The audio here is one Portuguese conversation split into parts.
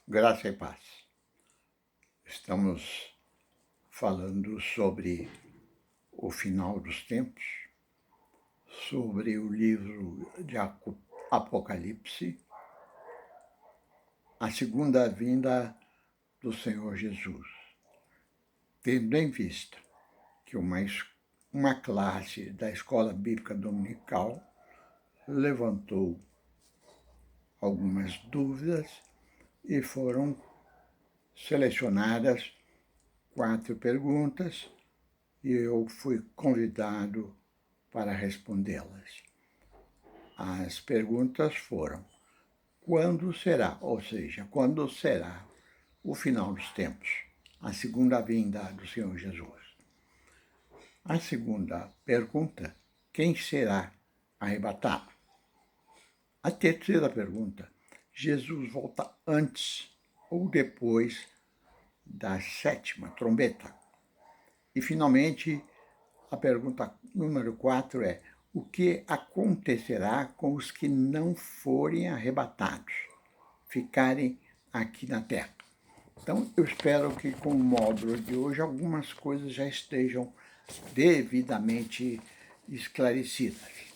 Graça e paz. Estamos falando sobre o final dos tempos, sobre o livro de Apocalipse, a segunda vinda do Senhor Jesus, tendo em vista que uma classe da Escola Bíblica Dominical levantou algumas dúvidas e foram selecionadas 4 perguntas e eu fui convidado para respondê-las. As perguntas foram: quando será, ou seja, quando será o final dos tempos, a segunda vinda do Senhor Jesus? A segunda pergunta: quem será arrebatado? A terceira pergunta: Jesus volta antes ou depois da 7ª trombeta? E, finalmente, a pergunta número 4 é: o que acontecerá com os que não forem arrebatados, ficarem aqui na Terra? Então, eu espero que com o módulo de hoje algumas coisas já estejam devidamente esclarecidas.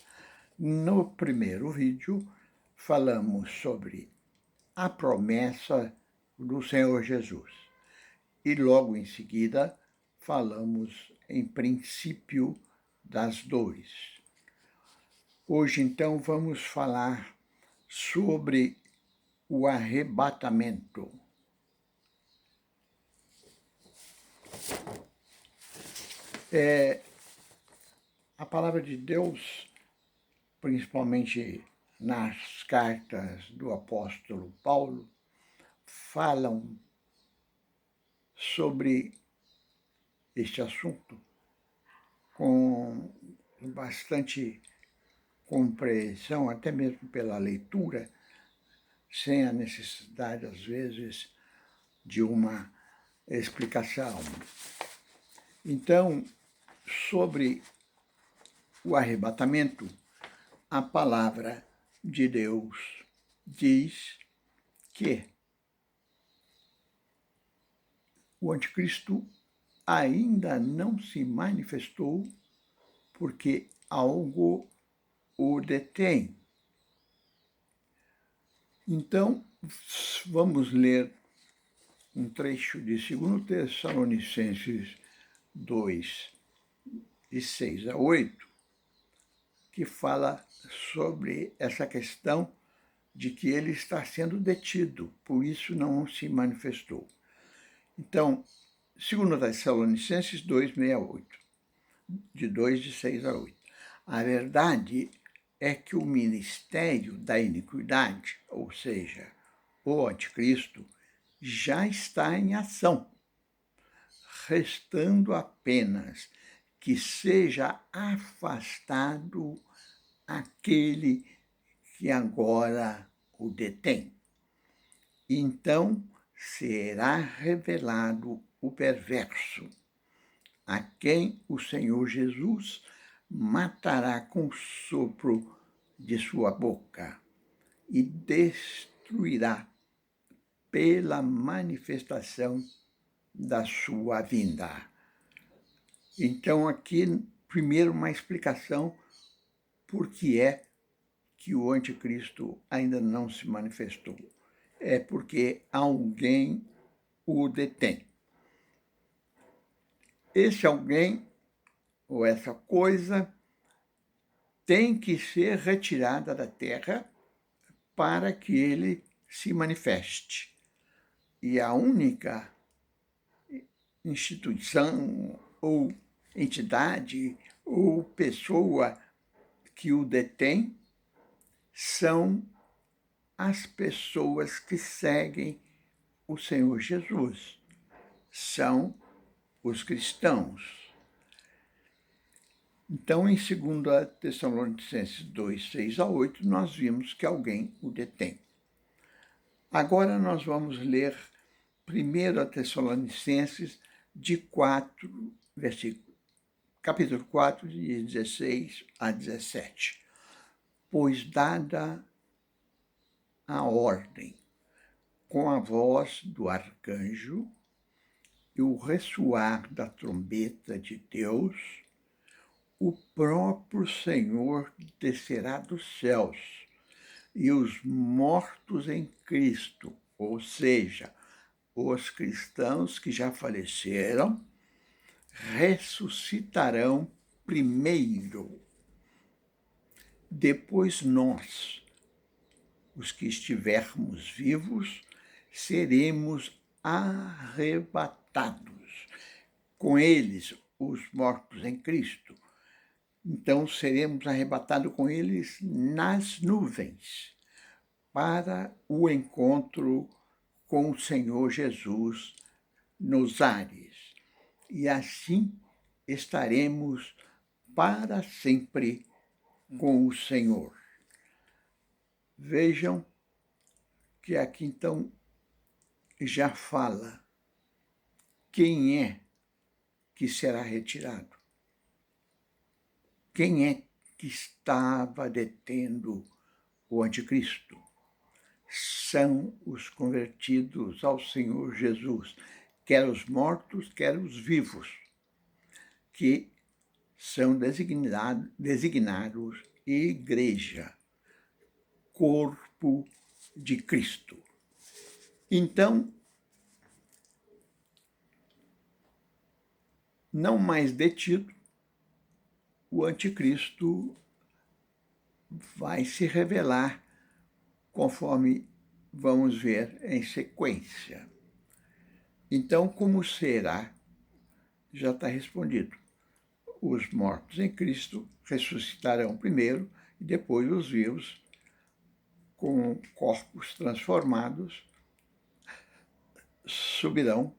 No primeiro vídeo, falamos sobre a promessa do Senhor Jesus. E logo em seguida, falamos em princípio das dores. Hoje, então, vamos falar sobre o arrebatamento. A palavra de Deus, principalmente nas cartas do apóstolo Paulo, falam sobre este assunto com bastante compreensão, até mesmo pela leitura, sem a necessidade, às vezes, de uma explicação. Então, sobre o arrebatamento, a palavra de Deus diz que o anticristo ainda não se manifestou porque algo o detém. Então, vamos ler um trecho de 2 Tessalonicenses 2, de 6 a 8, que fala sobre essa questão de que ele está sendo detido, por isso não se manifestou. Então, 2 Tessalonicenses 2, 68, de 6 a 8. A verdade é que o ministério da iniquidade, ou seja, o anticristo, já está em ação, restando apenas que seja afastado aquele que agora o detém. Então será revelado o perverso, a quem o Senhor Jesus matará com o sopro de sua boca e destruirá pela manifestação da sua vinda. Então, aqui, primeiro, uma explicação por que é que o anticristo ainda não se manifestou. É porque alguém o detém. Esse alguém, ou essa coisa, tem que ser retirada da terra para que ele se manifeste. E a única instituição ou entidade ou pessoa que o detém são as pessoas que seguem o Senhor Jesus, são os cristãos. Então, em 2 Tessalonicenses 2, 6 a 8, nós vimos que alguém o detém. Agora nós vamos ler 1 Tessalonicenses de 4, capítulo 4, de 16 a 17. Pois dada a ordem com a voz do arcanjo e o ressoar da trombeta de Deus, o próprio Senhor descerá dos céus, e os mortos em Cristo, ou seja, os cristãos que já faleceram, ressuscitarão primeiro. Depois nós, os que estivermos vivos, seremos arrebatados com eles, os mortos em Cristo. Então seremos arrebatados com eles nas nuvens para o encontro com o Senhor Jesus nos ares. E assim estaremos para sempre com o Senhor. Vejam que aqui então já fala quem é que será retirado. Quem é que estava detendo o anticristo? São os convertidos ao Senhor Jesus, quer os mortos, quer os vivos, que são designados igreja, corpo de Cristo. Então, não mais detido, o anticristo vai se revelar conforme vamos ver em sequência. Então, como será? Já está respondido. Os mortos em Cristo ressuscitarão primeiro e depois os vivos, com corpos transformados, subirão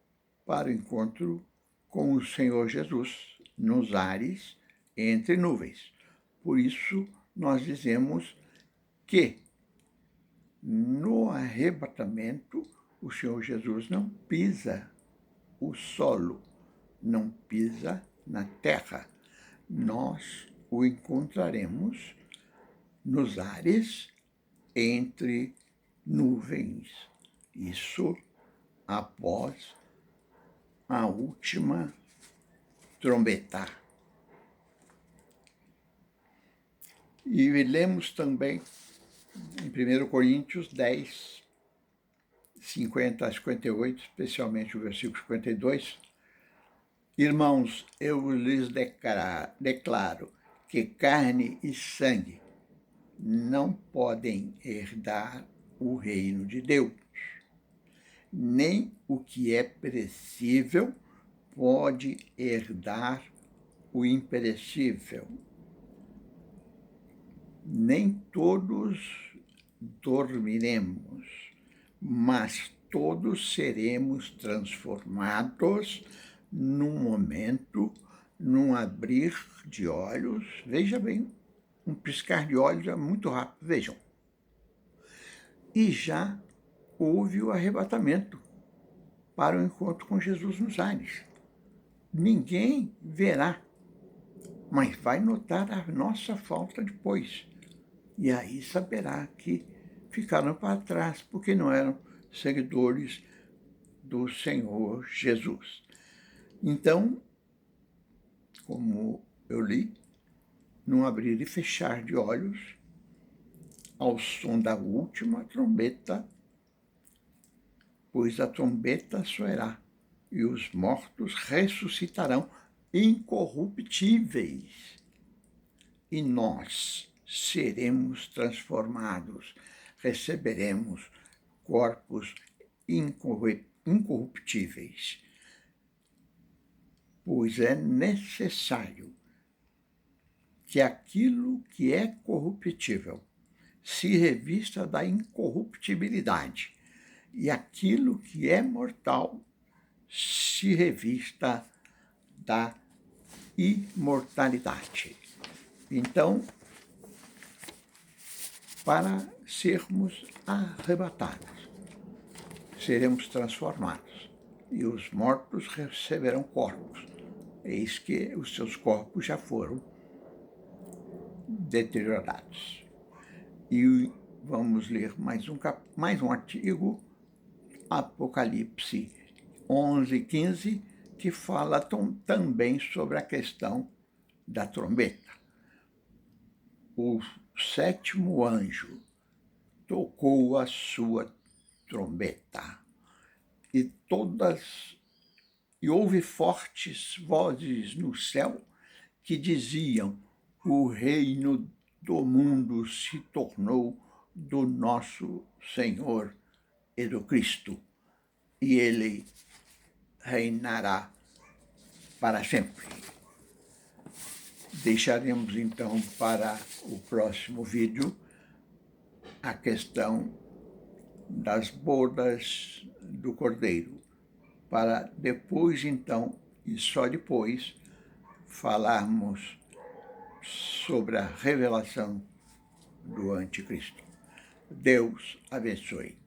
para o encontro com o Senhor Jesus nos ares, entre nuvens. Por isso, nós dizemos que no arrebatamento, o Senhor Jesus não pisa o solo, não pisa na terra. Nós o encontraremos nos ares, entre nuvens. Isso após a última trombeta. E lemos também em 1 Coríntios 10, 50 a 58, especialmente o versículo 52, irmãos, eu lhes declaro que carne e sangue não podem herdar o reino de Deus, nem o que é perecível pode herdar o imperecível. Nem todos dormiremos, mas todos seremos transformados num momento, num abrir de olhos. Veja bem, um piscar de olhos é muito rápido, vejam. E já houve o arrebatamento para o encontro com Jesus nos ares. Ninguém verá, mas vai notar a nossa falta depois. E aí saberá que ficaram para trás, porque não eram seguidores do Senhor Jesus. Então, como eu li, num abrir e fechar de olhos, ao som da última trombeta, pois a trombeta soará, e os mortos ressuscitarão incorruptíveis, e nós seremos transformados, receberemos corpos incorruptíveis, pois é necessário que aquilo que é corruptível se revista da incorruptibilidade, e aquilo que é mortal se revista da imortalidade. Então, para sermos arrebatados, seremos transformados, e os mortos receberão corpos. Eis que os seus corpos já foram deteriorados. E vamos ler mais um artigo Apocalipse 11:15, que fala também sobre a questão da trombeta. O sétimo anjo tocou a sua trombeta, e houve fortes vozes no céu que diziam: o reino do mundo se tornou do nosso Senhor e do Cristo, e ele reinará para sempre. Deixaremos então para o próximo vídeo a questão das bodas do Cordeiro, para depois então, e só depois, falarmos sobre a revelação do Anticristo. Deus abençoe.